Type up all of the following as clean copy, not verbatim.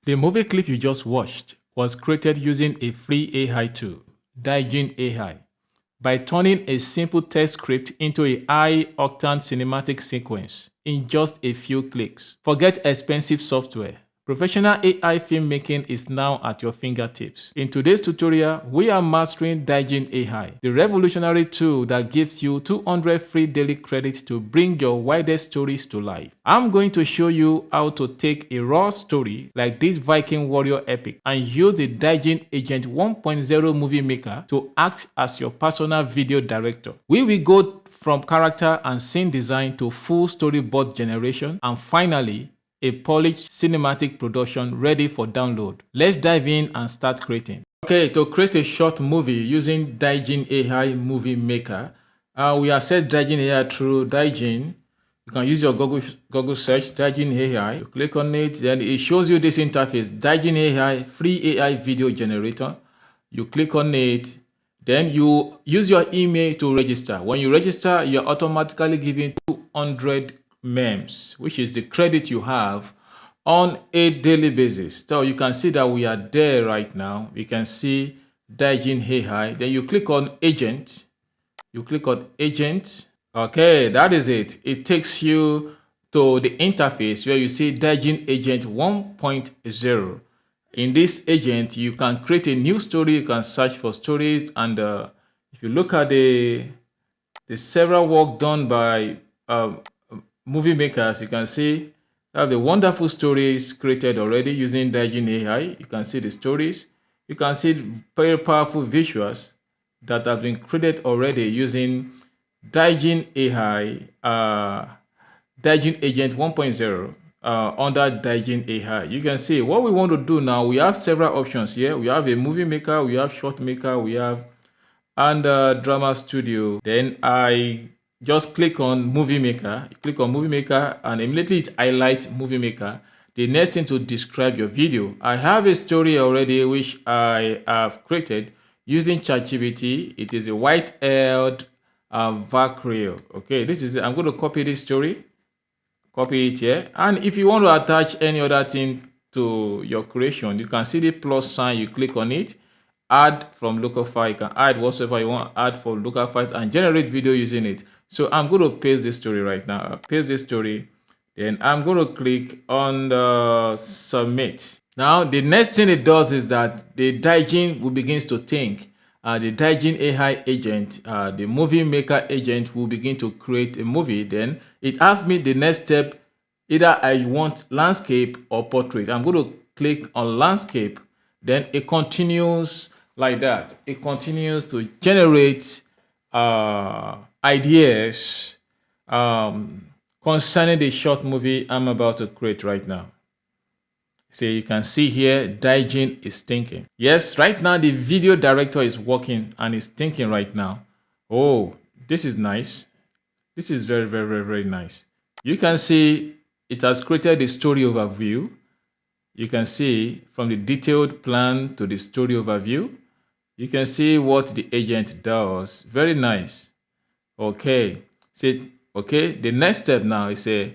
The movie clip you just watched was created using a free AI tool, Digen AI, by turning a simple text script into a high-octane cinematic sequence in just a few clicks. Forget expensive software. Professional AI filmmaking is now at your fingertips. In today's tutorial, we are mastering Digen AI, the revolutionary tool that gives you 200 free daily credits to bring your widest stories to life. I'm going to show you how to take a raw story like this Viking warrior epic and use the Digen Agent 1.0 movie maker to act as your personal video director. We will go from character and scene design to full storyboard generation, and finally, a polished cinematic production ready for download. Let's dive in and start creating. Okay, to create a short movie using Digen AI Movie Maker, we access Digen AI through Digen. You can use your Google search, Digen AI. You click on it, then it shows you this interface, Digen AI Free AI Video Generator. You click on it, then you use your email to register. When you register, you're automatically given 200 memes, which is the credit you have on a daily basis. So you can see that we are there right now. You can see Digen AI. Then you click on agent. You click on agent. Okay, that is it. It takes you to the interface where you see Digen Agent 1.0. In this agent, you can create a new story. You can search for stories, and if you look at the several work done by movie makers, you can see have the wonderful stories created already using Digen AI. You can see the stories. You can see very powerful visuals that have been created already using Digen AI, Digen Agent 1.0 under Digen AI. You can see what we want to do now. We have several options here. We have a movie maker, we have short maker, we have and drama studio. Then I just click on movie maker. Click on movie maker and immediately it highlights movie maker. The next thing to describe your video. I have a story already which I have created using ChatGPT. It is a white-haired Valkyrie. Okay, this is it. I'm going to copy this story. Copy it here. And if you want to attach any other thing to your creation, you can see the plus sign. You click on it. Add from local file. You can add whatsoever you want, add from local files and generate video using it. So I'm going to paste this story right now. I'll paste this story. Then I'm going to click on the submit. Now the next thing it does is that the Digen will begins to think. The Digen AI agent, the movie maker agent will begin to create a movie. Then it asks me the next step, either I want landscape or portrait. I'm going to click on landscape. Then it continues like that. It continues to generate ideas concerning the short movie I'm about to create right now. So you can see here, Digen is thinking. Yes, right now the video director is working and is thinking right now. Oh, this is nice. This is very, very, very, very nice. You can see it has created the story overview. You can see from the detailed plan to the story overview. You can see what the agent does. Very nice. Okay. See, okay. The next step now is the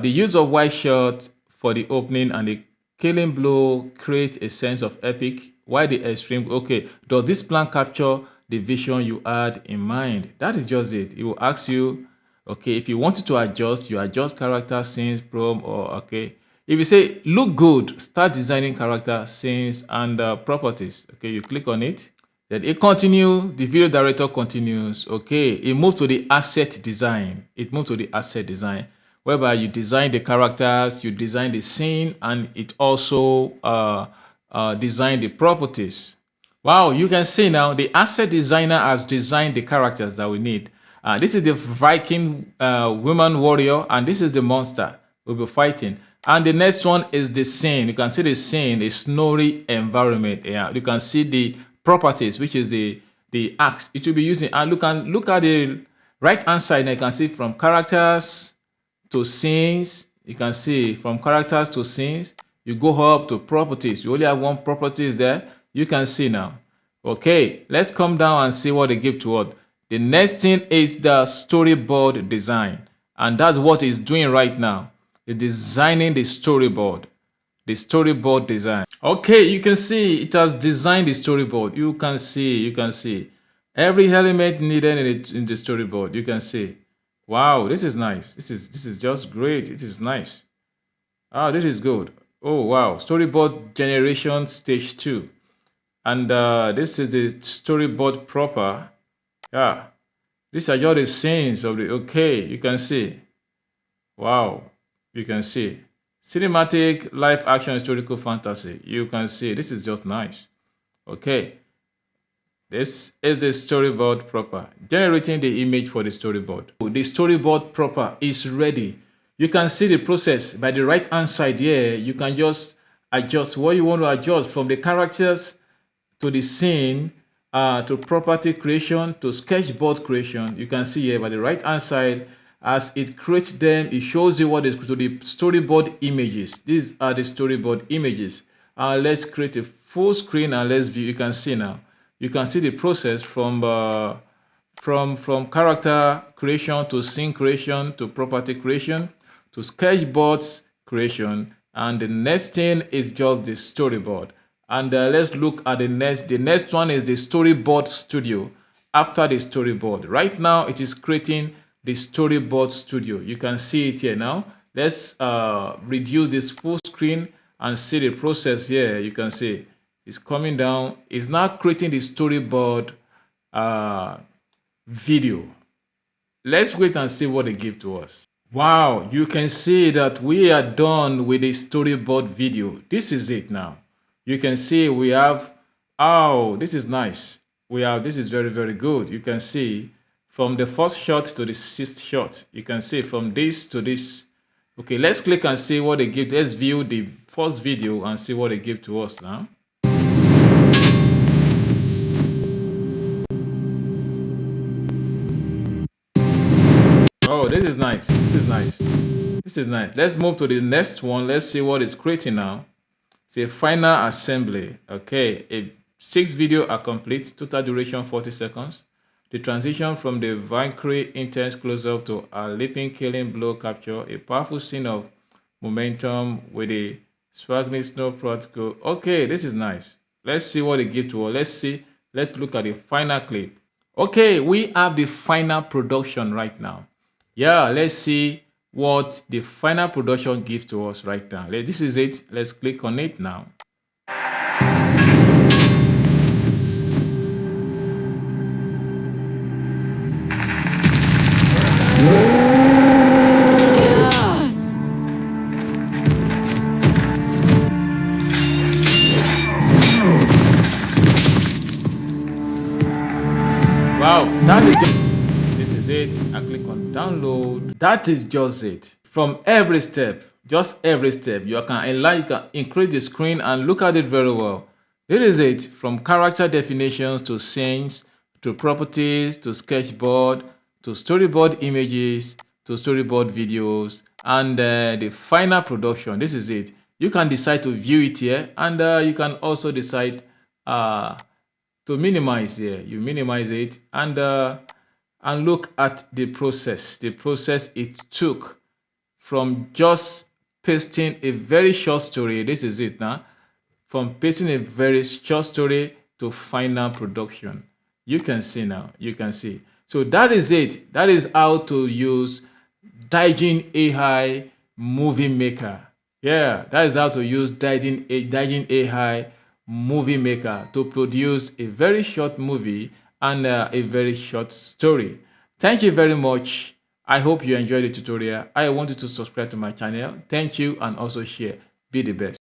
use of white shot for the opening and the killing blow create a sense of epic. Why the extreme? Okay. Does this plan capture the vision you had in mind? That is just it. It will ask you, okay, if you wanted to adjust, you adjust character, scenes, prom, or okay. If you say look good, start designing character, scenes, and properties. Okay, you click on it. Then it continues. The video director continues. Okay, it moves to the asset design. It moves to the asset design, whereby you design the characters, you design the scene, and it also design the properties. Wow, you can see now the asset designer has designed the characters that we need. This is the Viking woman warrior, and this is the monster we'll be fighting. And the next one is the scene. You can see the scene, a snowy environment. Yeah, you can see the properties, which is the axe it will be using. And look at the right hand side. Now you can see from characters to scenes. You can see from characters to scenes. You go up to properties. You only have one properties there. You can see now. Okay, let's come down and see what they give to us. The next thing is the storyboard design, and that's what it's doing right now. It's designing the storyboard. the storyboard design. Okay, you can see it has designed the storyboard. You can see every element needed in the storyboard. You can see. Wow, this is nice. This is just great. It is nice. Ah, this is good. Oh wow, storyboard generation stage 2. And this is the storyboard proper. Yeah, these are just the scenes of the. Okay, you can see. Wow, you can see. Cinematic, live action, historical fantasy. You can see. This is just nice. Okay, this is the storyboard proper. Generating the image for the storyboard. The storyboard proper is ready. You can see the process by the right hand side here. You can just adjust what you want to adjust from the characters to the scene, to property creation, to sketchboard creation. You can see here by the right hand side, as it creates them, it shows you what is to the storyboard images. These are the storyboard images. Let's create a full screen and let's view. You can see now. You can see the process from character creation to scene creation to property creation to sketchboards creation, and the next thing is just the storyboard. And let's look at the next. The next one is the storyboard studio. After the storyboard, right now it is creating the storyboard studio. You can see it here now. Let's reduce this full screen and see the process here. You can see it's coming down. It's now creating the storyboard uh, video. Let's wait and see what they give to us. Wow, you can see that we are done with the storyboard video. This is it now. You can see we have, oh, this is nice. This is very, very good. You can see from the first shot to the sixth shot. You can see from this to this. Okay, let's click and see what they give. Let's view the first video and see what they give to us now. Oh, this is nice. This is nice. This is nice. Let's move to the next one. Let's see what it's creating now. It's a final assembly. Okay, 6 video are complete. Total duration 40 seconds. The transition from the Valkyrie intense close-up to a leaping killing blow capture. A powerful scene of momentum with a swaggy snow protocol. Okay, this is nice. Let's see what they give to us. Let's see. Let's look at the final clip. Okay, we have the final production right now. Yeah, let's see what the final production gives to us right now. This is it. Let's click on it now. Wow, that is just, this is it. I click on download. That is just it. From every step, just every step, you can increase the screen and look at it very well. This is it. From character definitions to scenes to properties to sketchboard to storyboard images to storyboard videos and the final production. This is it. You can decide to view it here, and you can also decide to minimize here. You minimize it and look at the process it took from just pasting a very short story. This is it now. From pasting a very short story to final production. You can see now. You can see. So that is it. That is how to use Digen AI Movie Maker. Yeah, that is how to use Digen AI Movie Maker to produce a very short movie and a very short story. Thank you very much. I hope you enjoyed the tutorial. I want you to subscribe to my channel. Thank you, and also share. Be the best.